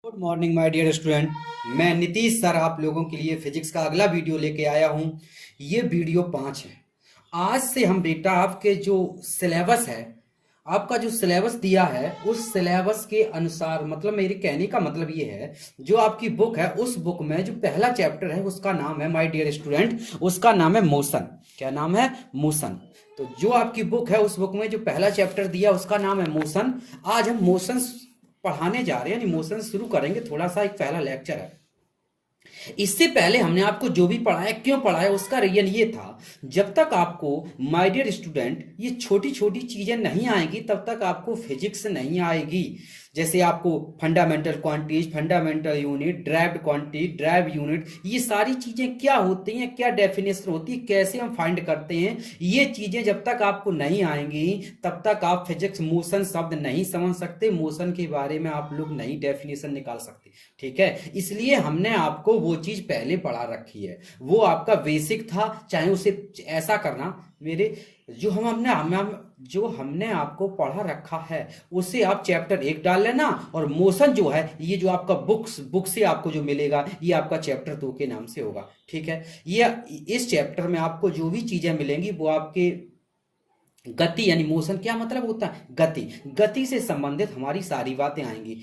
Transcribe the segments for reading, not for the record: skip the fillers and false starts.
Good morning my dear student. मैं Nitish sir आप लोगों के लिए फिजिक्स का अगला वीडियो लेके आया हूँ। ये वीडियो 5 है। आज से हम बेटा आपके जो सिलेबस है, आपका जो सिलेबस दिया है उस सिलेबस के अनुसार, मतलब मेरे कहने का मतलब ये है, जो आपकी बुक है उस बुक में जो पहला चैप्टर है उसका नाम है माय डियर स्टूडेंट, उसका नाम है मोशन। क्या नाम है? मोशन। तो जो आपकी बुक है उस बुक में जो पहला चैप्टर दिया उसका नाम है मोशन। आज हम मोशन पढ़ाने जा रहे हैं, यानी मोशन शुरू करेंगे। थोड़ा सा एक पहला लेक्चर है। इससे पहले हमने आपको जो भी पढ़ाया, क्यों पढ़ाया, उसका रीजन ये था, जब तक आपको माय डियर स्टूडेंट ये छोटी छोटी चीजें नहीं आएंगी तब तक आपको फिजिक्स नहीं आएगी। जैसे आपको fundamental quantities, fundamental unit, derived quantity, drive unit, ये सारी चीजें क्या होती हैं, क्या डेफिनेशन होती है, कैसे हम फाइंड करते हैं, ये चीजें जब तक आपको नहीं आएंगी तब तक आप फिजिक्स मोशन शब्द नहीं समझ सकते, मोशन के बारे में आप लोग नई डेफिनेशन निकाल सकते। ठीक है, इसलिए हमने आपको वो चीज पहले पढ़ा रखी है, वो आपका बेसिक था। चाहे उसे ऐसा करना, मेरे जो जो हमने आपको पढ़ा रखा है उसे आप चैप्टर 1 डाल लेना, और मोशन जो है ये जो आपका बुक से आपको जो मिलेगा ये आपका चैप्टर 2 के नाम से होगा। ठीक है, ये इस चैप्टर में आपको जो भी चीजें मिलेंगी वो आपके गति, यानी मोशन क्या मतलब होता है, गति, गति से संबंधित हमारी सारी बातें आएंगी।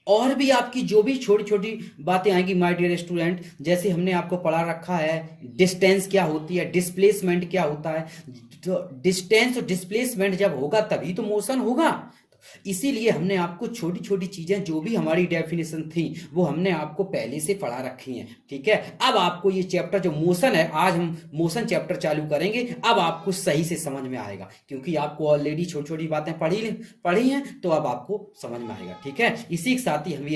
और भी आपकी जो भी छोटी छोटी बातें आएंगी माय डियर स्टूडेंट, जैसे हमने आपको पढ़ा रखा है डिस्टेंस क्या होती है, डिस्प्लेसमेंट क्या होता है। तो डिस्टेंस और डिस्प्लेसमेंट जब होगा तभी तो मोशन होगा। इसीलिए हमने आपको छोटी छोटी चीजें, जो भी हमारी डेफिनेशन थी वो हमने आपको पहले से पढ़ा रखी हैं। ठीक है, अब आपको ये चैप्टर जो मोशन है, आज हम मोशन चैप्टर चालू करेंगे, अब आपको सही से समझ में आएगा, क्योंकि आपको ऑलरेडी छोटी छोटी बातें पढ़ी हैं, तो अब आपको समझ में आएगा। ठीक है, इसी के साथ ही हम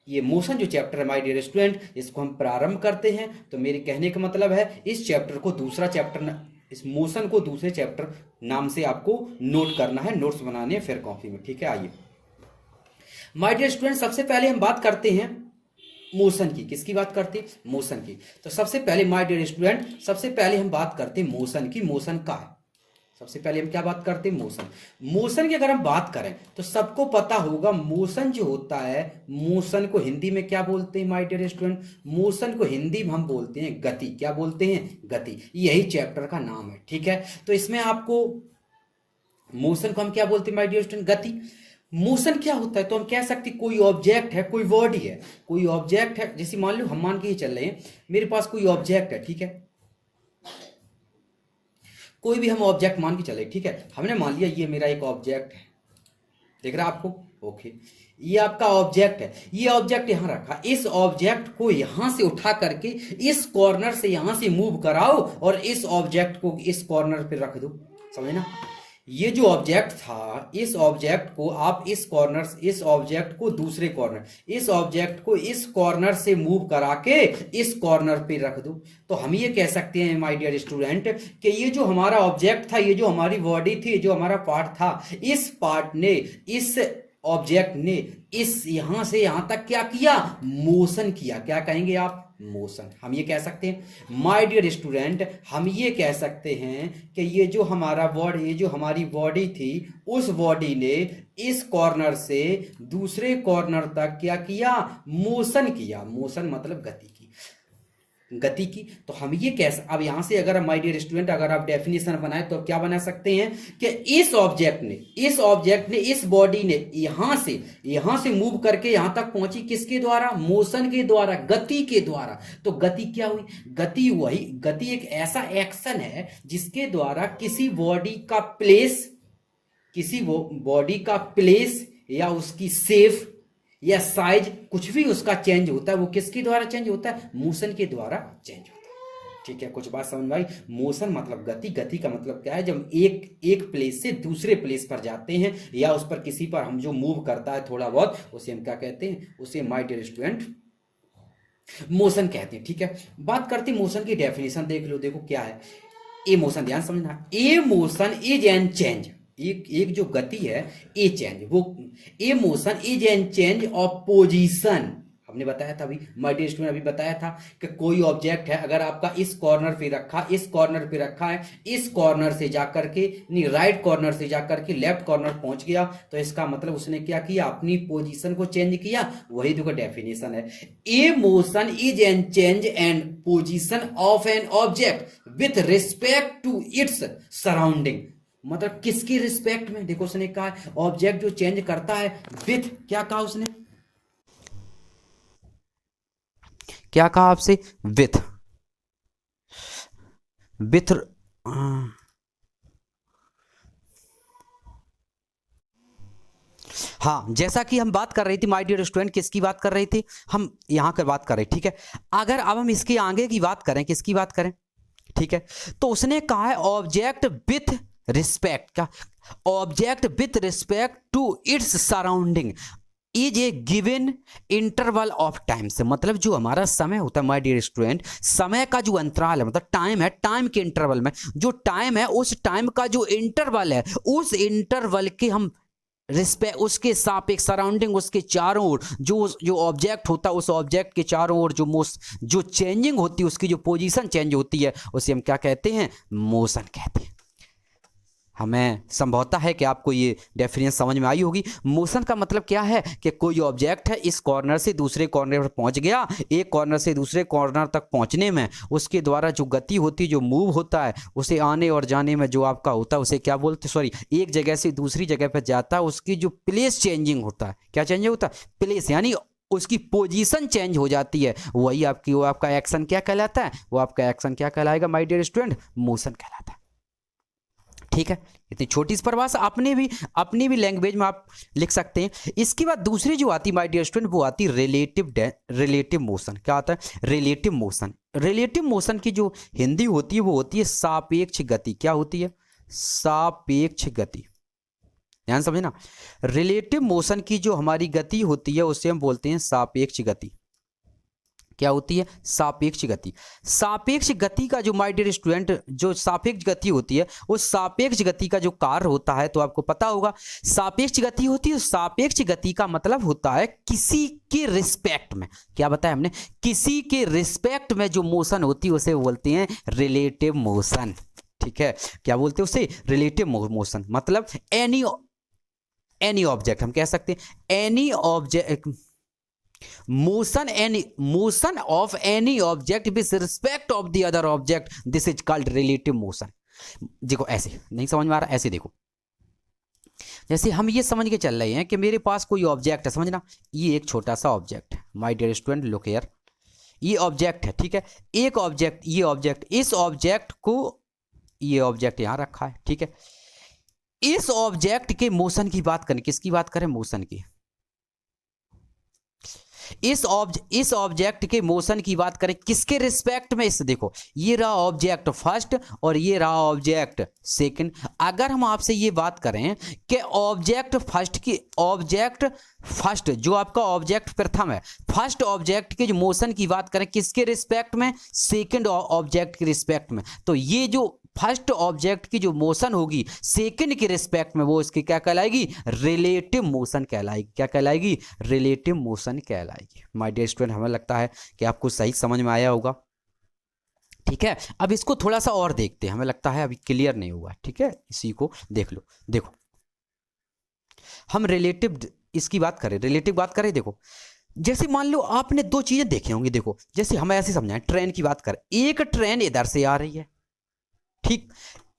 ये मोशन जो चैप्टर है माय डियर स्टूडेंट, इसको हम प्रारंभ करते हैं। तो मेरे कहने का मतलब है इस चैप्टर को दूसरा चैप्टर, इस मोशन को दूसरे चैप्टर नाम से आपको नोट करना है, नोट्स बनाने हैं फिर कॉपी में। ठीक है, आइए माय डियर स्टूडेंट, सबसे पहले हम बात करते हैं मोशन की। किसकी बात करते हैं? मोशन की। तो सबसे पहले माय डियर स्टूडेंट, सबसे पहले हम बात करते हैं मोशन की। मोशन का है, सबसे पहले हम क्या बात करते हैं? मोशन। मोशन की अगर हम बात करें तो सबको पता होगा मोशन जो होता है, मोशन को हिंदी में क्या बोलते हैं माय डियर स्टूडेंट? मोशन को हिंदी में हम बोलते हैं गति। क्या बोलते हैं? गति। यही चैप्टर का नाम है। ठीक है, तो इसमें आपको मोशन को हम क्या बोलते हैं माय डियर स्टूडेंट? गति। मोशन क्या होता है? तो हम कह सकते कोई ऑब्जेक्ट है, कोई बॉडी है, कोई ऑब्जेक्ट है। जैसे मान लो हम मान के ही चल रहे हैं, मेरे पास कोई ऑब्जेक्ट है। ठीक है, कोई भी हम ऑब्जेक्ट मान के चले। ठीक है, हमने मान लिया ये मेरा एक ऑब्जेक्ट है, दिख रहा है आपको? ओके, ये आपका ऑब्जेक्ट है, ये ऑब्जेक्ट यहां रखा। इस ऑब्जेक्ट को यहां से उठा करके इस कॉर्नर से यहां से मूव कराओ और इस ऑब्जेक्ट को इस कॉर्नर पे रख दो। समझे ना? ये जो ऑब्जेक्ट था, इस ऑब्जेक्ट को आप इस कॉर्नर, इस ऑब्जेक्ट को दूसरे कॉर्नर, इस ऑब्जेक्ट को इस कॉर्नर से मूव करा के इस कॉर्नर पे रख दो। तो हम ये कह सकते हैं माय डियर स्टूडेंट कि ये जो हमारा ऑब्जेक्ट था, ये जो हमारी बॉडी थी, जो हमारा पार्ट था, इस पार्ट ने, इस ऑब्जेक्ट ने इस यहां से यहां तक क्या किया? मोशन किया। क्या कहेंगे आप? मोशन। हम ये कह सकते हैं माय डियर स्टूडेंट, हम ये कह सकते हैं कि ये जो हमारा बॉडी, ये जो हमारी बॉडी थी, उस बॉडी ने इस कॉर्नर से दूसरे कॉर्नर तक क्या किया? मोशन किया। मोशन मतलब गति की, गति की। तो हम ये कैसे, अब यहां से अगर माय डियर स्टूडेंट अगर आप डेफिनेशन बनाए तो क्या बना सकते हैं कि इस ऑब्जेक्ट ने इस बॉडी ने यहां से मूव करके यहां तक पहुंची, किसके द्वारा? मोशन के द्वारा, गति के द्वारा। तो गति क्या हुई? गति एक ऐसा एक्शन है जिसके द्वारा किसी बॉडी का प्लेस या उसकी शेप या साइज, कुछ भी उसका चेंज होता है, वो किसके द्वारा चेंज होता है? मोशन के द्वारा चेंज होता है। ठीक है, कुछ बात समझ में आई? मोशन मतलब गति। गति का मतलब क्या है? जब एक प्लेस से दूसरे प्लेस पर जाते हैं या उस पर किसी पर हम जो मूव करता है थोड़ा बहुत, उसे हम क्या कहते हैं? उसे माय डियर स्टूडेंट मोशन कहते हैं। ठीक है, बात करते हैं मोशन की डेफिनेशन। देख लो, देखो क्या है ए मोशन, ध्यान समझना। A motion is an change, एक जो गति है, ए चेंज, वो a motion is an change of position. हमने बताया था अभी, माय डियर स्टूडेंट अभी बताया था कि कोई ऑब्जेक्ट है, अगर आपका इस कॉर्नर पे रखा, इस कॉर्नर पे रखा है, इस कॉर्नर से जाकर के नहीं, राइट कॉर्नर से जाकर के लेफ्ट कॉर्नर पहुंच गया, तो इसका मतलब उसने क्या किया, अपनी पोजीशन को चेंज किया। वही देखो डेफिनेशन है, a motion is an change and position of an object with respect to its surrounding. मतलब किसकी रिस्पेक्ट में, देखो उसने कहा ऑब्जेक्ट जो चेंज करता है विथ, क्या कहा उसने, क्या कहा आपसे, विथ, विथ, हाँ, जैसा कि हम बात कर रही थी माय डियर स्टूडेंट, किसकी बात कर रही थी, हम यहां की बात कर रहे, ठीक है। अगर अब हम इसके आगे की बात करें, किसकी बात करें, ठीक है, तो उसने कहा है ऑब्जेक्ट विथ रिस्पेक्ट, का object with respect to its surrounding is a given interval of time से, मतलब जो हमारा समय होता है माय डियर स्टूडेंट, समय का जो अंतराल है, मतलब टाइम है, टाइम के इंटरवल में जो टाइम है, उस टाइम का जो इंटरवल है, उस इंटरवल के हम रिस्पेक्ट, उसके सापेक्ष सराउंडिंग, उसके चारों ओर जो जो ऑब्जेक्ट होता है, उस ऑब्जेक्ट के चारों ओर जो चेंजिंग होती है, उसकी जो पोजीशन चेंज होती है, उसे हम क्या कहते हैं, मोशन कहते हैं। हमें संभवता है कि आपको ये डेफिनेशन समझ में आई होगी। मोशन का मतलब क्या है कि कोई ऑब्जेक्ट है, इस कॉर्नर से दूसरे कॉर्नर पर पहुंच गया, एक कॉर्नर से दूसरे कॉर्नर तक पहुंचने में उसके द्वारा जो गति होती है, जो मूव होता है, उसे आने और जाने में जो आपका होता है, उसे क्या बोलते हैं, सॉरी, एक जगह से दूसरी जगह पर जाता है, उसकी जो प्लेस चेंजिंग होता है, क्या चेंज होता है, प्लेस, यानी उसकी पोजीशन चेंज हो जाती है, वही आपकी, वो आपका एक्शन क्या कहलाता है, वो आपका एक्शन क्या कहलाएगा माय डियर स्टूडेंट, मोशन कहलाता है। ठीक है, इतनी छोटी सी परिभाषा अपनी भी लैंग्वेज में आप लिख सकते हैं। इसके बाद दूसरी जो आती माय डियर स्टूडेंट, वो आती रिलेटिव मोशन। क्या आता है, रिलेटिव मोशन। रिलेटिव मोशन की जो हिंदी होती है वो होती है सापेक्ष गति। क्या होती है, सापेक्ष गति, ध्यान समझना। रिलेटिव मोशन की जो हमारी गति होती है उसे हम बोलते हैं सापेक्ष गति। क्या होती है, सापेक्ष गति। सापेक्ष गति का जो माय डियर स्टूडेंट, जो सापेक्ष गति होती है, उस सापेक्ष गति का जो कार्य होता है, तो आपको पता होगा सापेक्ष गति होती है। सापेक्ष गति का मतलब होता है किसी के रिस्पेक्ट में, क्या बताया हमने, किसी के रिस्पेक्ट में जो मोशन होती है उसे बोलते हैं रिलेटिव मोशन। ठीक है, क्या बोलते हैं उसे, रिलेटिव मोशन। मतलब एनी ऑब्जेक्ट, हम कह सकते हैं any object, motion of any object with respect of the other object, this is called relative motion। देखो ऐसे नहीं समझ में आ रहा, ऐसे देखो, जैसे हम ये समझ के चल रहे हैं कि मेरे पास कोई ऑब्जेक्ट है, समझना, ये एक छोटा सा ऑब्जेक्ट है my dear student, look here, ये ऑब्जेक्ट है, ठीक है, एक ऑब्जेक्ट, ये ऑब्जेक्ट, इस ऑब्जेक्ट को, ये ऑब्जेक्ट यहां रखा है, ठीक है, इस ऑब्जेक्ट के मोशन की बात करें, किसकी बात करें, मोशन की। इस ऑब्जेक्ट के मोशन की बात करें किसके रिस्पेक्ट में, इस देखो, ये रहा ऑब्जेक्ट फर्स्ट और ये रहा ऑब्जेक्ट सेकंड। अगर हम आपसे ये बात करें कि ऑब्जेक्ट फर्स्ट जो आपका ऑब्जेक्ट प्रथम है, फर्स्ट ऑब्जेक्ट के जो मोशन की बात करें किसके रिस्पेक्ट में, सेकंड ऑब्जेक्ट के रिस्पेक्ट में, तो ये जो फर्स्ट ऑब्जेक्ट की जो मोशन होगी सेकंड के रिस्पेक्ट में, वो इसकी क्या कहलाएगी, रिलेटिव मोशन कहलाएगी। क्या कहलाएगी, रिलेटिव मोशन कहलाएगी। माय डियर स्टूडेंट, हमें लगता है कि आपको सही समझ में आया होगा। ठीक है, अब इसको थोड़ा सा और देखते हैं, हमें लगता है अभी क्लियर नहीं हुआ। ठीक है, इसी को देख लो। देखो हम रिलेटिव इसकी बात करें, रिलेटिव बात करें, देखो जैसे मान लो आपने दो चीजें देखी होंगी, देखो जैसे हम ऐसे समझाएं, ट्रेन की बात करें, एक ट्रेन इधर से आ रही है, ठीक,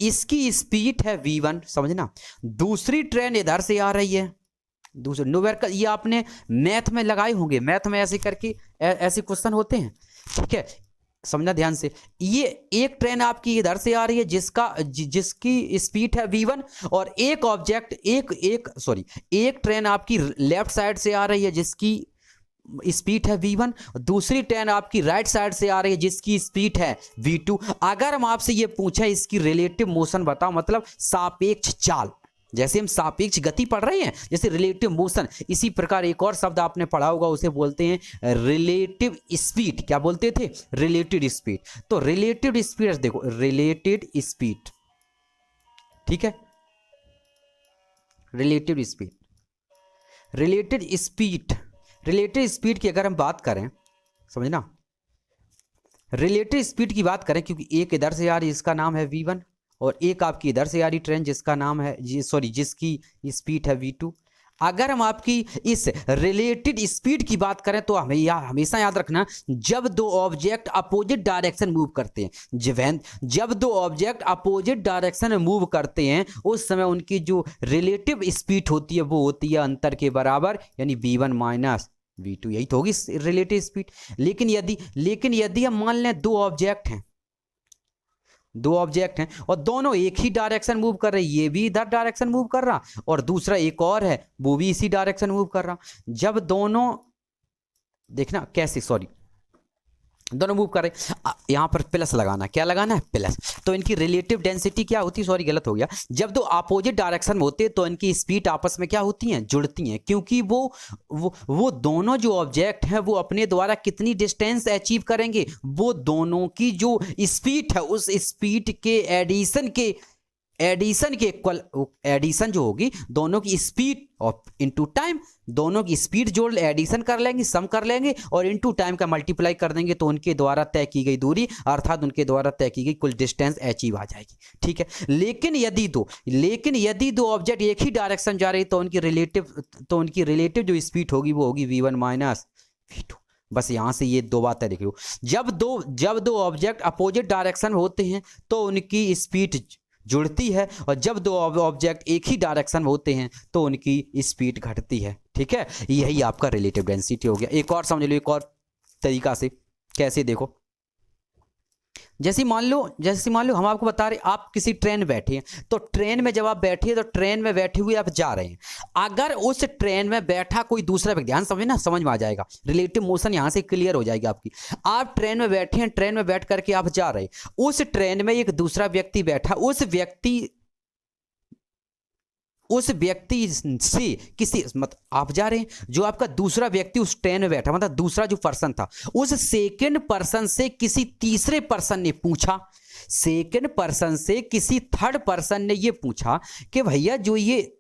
इसकी स्पीड है v1, समझना, दूसरी ट्रेन इधर से आ रही है, दूसरे न्यूमेरिकल, ये आपने मैथ में लगाए होंगे, मैथ में ऐसे करके ऐसे क्वेश्चन होते हैं। ठीक है, समझना ध्यान से, ये एक ट्रेन आपकी इधर से आ रही है जिसकी स्पीड है v1, और एक ऑब्जेक्ट एक ट्रेन आपकी लेफ्ट साइड से आ रही है जिसकी स्पीड है v1, दूसरी ट्रेन आपकी राइट साइड से आ रही है जिसकी स्पीड है v2। अगर हम आपसे ये पूछे इसकी रिलेटिव मोशन बताओ, मतलब सापेक्ष चाल, जैसे हम सापेक्ष गति पढ़ रहे हैं, जैसे रिलेटिव मोशन, इसी प्रकार एक और शब्द आपने पढ़ा होगा, उसे बोलते हैं रिलेटिव स्पीड। क्या बोलते थे, रिलेटिव स्पीड। तो रिलेटिव स्पीड देखो, रिलेटेड स्पीड, ठीक है, relative speed, related speed relative speed की अगर हम बात करें, समझना, रिलेटिव स्पीड की बात करें, क्योंकि एक इधर से आ रही इसका नाम है v1 और एक आपकी इधर से आ रही ट्रेन जिसका नाम है जिसकी स्पीड है v2। अगर हम आपकी इस रिलेटेड स्पीड की बात करें तो हमें हमेशा याद रखना, जब दो ऑब्जेक्ट अपोजिट डायरेक्शन मूव करते हैं, जब दो ऑब्जेक्ट अपोजिट डायरेक्शन में मूव करते हैं उस समय उनकी जो रिलेटिव स्पीड होती है वो होती है अंतर के बराबर, यानी v1 माइनस v2, यही तो होगी रिलेटिव स्पीड। लेकिन यदि हम मान लें दो ऑब्जेक्ट हैं और दोनों एक ही डायरेक्शन मूव कर रहे हैं, ये भी इधर डायरेक्शन मूव कर रहा और दूसरा एक और है वो भी इसी डायरेक्शन मूव कर रहा, जब दोनों, देखना कैसे, दोनों मूव कर रहे, यहां पर प्लस लगाना, क्या लगाना है, प्लस। तो इनकी रिलेटिव डेंसिटी क्या होती है, गलत हो गया, जब दो अपोजिट डायरेक्शन में होते हैं तो इनकी स्पीड आपस में क्या होती हैं, जुड़ती हैं, क्योंकि वो दोनों जो ऑब्जेक्ट हैं वो अपने द्वारा कितनी डिस्टेंस अचीव करेंगे, वो दोनों की जो स्पीड है उस स्पीड के एडिशन के इक्वल, एडिशन जो होगी दोनों की स्पीड और इनटू टाइम, दोनों की स्पीड जोड़ एडिशन कर लेंगे, सम कर लेंगे और इनटू टाइम का मल्टीप्लाई कर देंगे तो उनके द्वारा तय की गई दूरी अर्थात उनके द्वारा तय की गई कुल डिस्टेंस अचीव आ जाएगी। ठीक है, लेकिन यदि दो ऑब्जेक्ट एक ही डायरेक्शन जा रही तो उनकी रिलेटिव जो स्पीड होगी वो होगी v1 माइनस v2। बस यहां से ये दो बातें लिख लो, जब दो ऑब्जेक्ट अपोजिट डायरेक्शन होते हैं तो उनकी स्पीड जुड़ती है और जब दो ऑब्जेक्ट एक ही डायरेक्शन होते हैं तो उनकी स्पीड घटती है। ठीक है, यही आपका रिलेटिव डेंसिटी हो गया। एक और समझ लो, एक और तरीका से कैसे, देखो, जैसे मान लो हम आपको बता रहे, आप किसी ट्रेन में बैठे हैं, तो ट्रेन में जब आप बैठे हैं तो ट्रेन में बैठे हुए आप जा रहे हैं, अगर उस ट्रेन में बैठा कोई दूसरा व्यक्ति, ध्यान समझना, समझ में आ जाएगा, रिलेटिव मोशन यहां से क्लियर हो जाएगी आपकी। आप ट्रेन में बैठे हैं, ट्रेन में बैठ करके आप जा रहे हैं, उस ट्रेन में एक दूसरा व्यक्ति बैठा, उस व्यक्ति से किसी, मतलब आप जा रहे हैं, जो आपका दूसरा व्यक्ति उस ट्रेन में बैठा, मतलब दूसरा जो पर्सन था, उस सेकंड पर्सन से किसी तीसरे पर्सन ने पूछा, सेकंड पर्सन से किसी थर्ड पर्सन ने ये पूछा कि भैया जो ये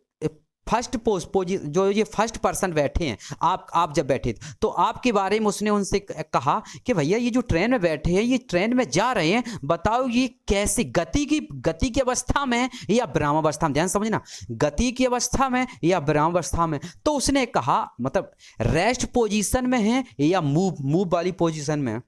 फर्स्ट पर्सन बैठे हैं, आप जब बैठे थे तो आपके बारे में उसने उनसे कहा कि भैया ये जो ट्रेन में बैठे हैं, ये ट्रेन में जा रहे हैं, बताओ ये कैसे गति की अवस्था में या विराम अवस्था में, ध्यान समझना, गति की अवस्था में या विराम अवस्था में। तो उसने कहा मतलब रेस्ट पोजीशन में है या मूव वाली पोजीशन में है,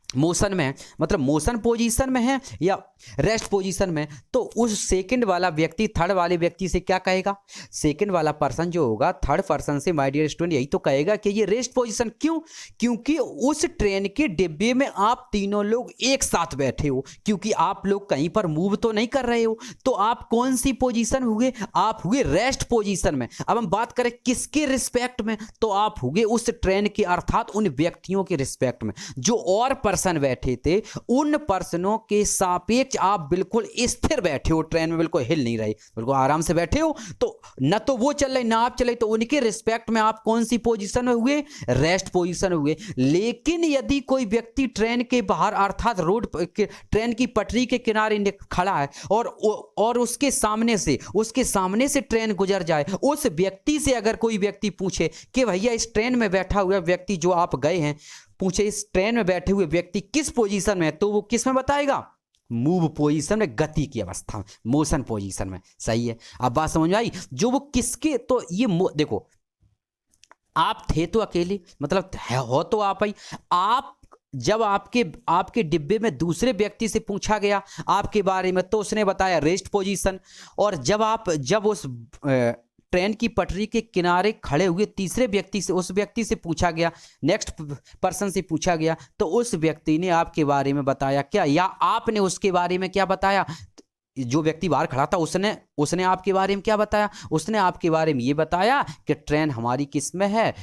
मोशन में है, मतलब मोशन पोजीशन में है या रेस्ट पोजीशन में। तो उस सेकंड वाला व्यक्ति थर्ड वाले व्यक्ति से क्या कहेगा, सेकंड वाला पर्सन जो होगा थर्ड पर्सन से माय डियर स्टूडेंट यही तो कहेगा कि ये रेस्ट पोजीशन, क्यों, क्योंकि उस ट्रेन के डिब्बे में आप तीनों लोग एक साथ बैठे हो, क्योंकि आप लोग कहीं पर मूव तो नहीं कर रहे हो, तो आप कौन सी पोजीशन हुए, आप हुए रेस्ट पोजीशन में। अब हम बात करें किसके रिस्पेक्ट में, तो आप हुए उस ट्रेन के अर्थात उन व्यक्तियों के रिस्पेक्ट में, जो और पर्सन बैठे थे उन पर्सनों के सापेक्ष आप बिल्कुल स्थिर बैठे हो, ट्रेन में बिल्कुल हिल नहीं रहे, बिल्कुल आराम से बैठे हो, तो न तो वो चल रहे ना आप चले, तो उनके रिस्पेक्ट में आप कौन सी पोजीशन में हुए, रेस्ट पोजीशन में हुए। लेकिन यदि कोई व्यक्ति ट्रेन के बाहर अर्थात रोड, ट्रेन की पटरी के किनारे खड़ा है और उसके सामने से ट्रेन गुजर जाए, उस व्यक्ति से अगर कोई व्यक्ति पूछे कि भैया इस ट्रेन में बैठा हुआ व्यक्ति जो आप गए हैं, पूछे इस ट्रेन में बैठे हुए व्यक्ति किस पोजीशन में है, तो वो किस में बताएगा, मूव पोजीशन में, गति की अवस्था में, मोशन पोजीशन में। सही है, अब बात समझ में आई, जो वो किसके, तो ये देखो, आप थे तो अकेले, मतलब हो तो आप ही, आप जब आपके डिब्बे में दूसरे व्यक्ति से पूछा गया आपके बारे में तो उसने बताया रेस्ट पोजीशन, और जब उस ट्रेन की पटरी के किनारे खड़े हुए तीसरे व्यक्ति से, उस व्यक्ति से पूछा गया, नेक्स्ट पर्सन से पूछा गया, तो उस व्यक्ति ने आपके बारे में बताया क्या, या आपने उसके बारे में क्या बताया, जो व्यक्ति बाहर खड़ा था उसने आपके बारे में क्या बताया, उसने आपके बारे में ये बताया कि ट्रेन हमारी किस में है,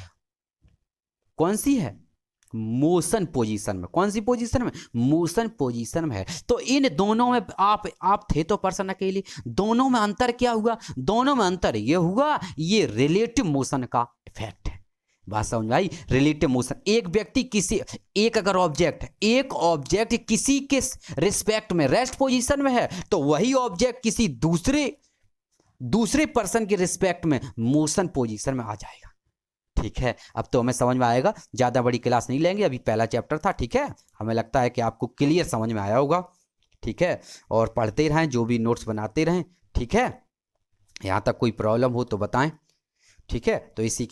कौन सी है, मोशन पोजीशन में। कौन सी पोजीशन में, मोशन पोजीशन में है। तो इन दोनों में आप थे तो पर्सन अकेले, दोनों में अंतर क्या हुआ, दोनों में अंतर ये हुआ, ये रिलेटिव मोशन का इफेक्ट है। बात समझ में आई, रिलेटिव मोशन, एक अगर ऑब्जेक्ट किसी के रिस्पेक्ट में रेस्ट पोजीशन में है तो वही ऑब्जेक्ट किसी दूसरे पर्सन के रिस्पेक्ट में मोशन पोजीशन में आ जाएगा। ठीक है, अब तो हमें समझ में आएगा, ज़्यादा बड़ी क्लास नहीं लेंगे, अभी पहला चैप्टर था। ठीक है, हमें लगता है कि आपको क्लियर समझ में आया होगा। ठीक है, और पढ़ते रहें, जो भी नोट्स बनाते रहें। ठीक है, यहाँ तक कोई प्रॉब्लम हो तो बताएं। ठीक है, तो इसी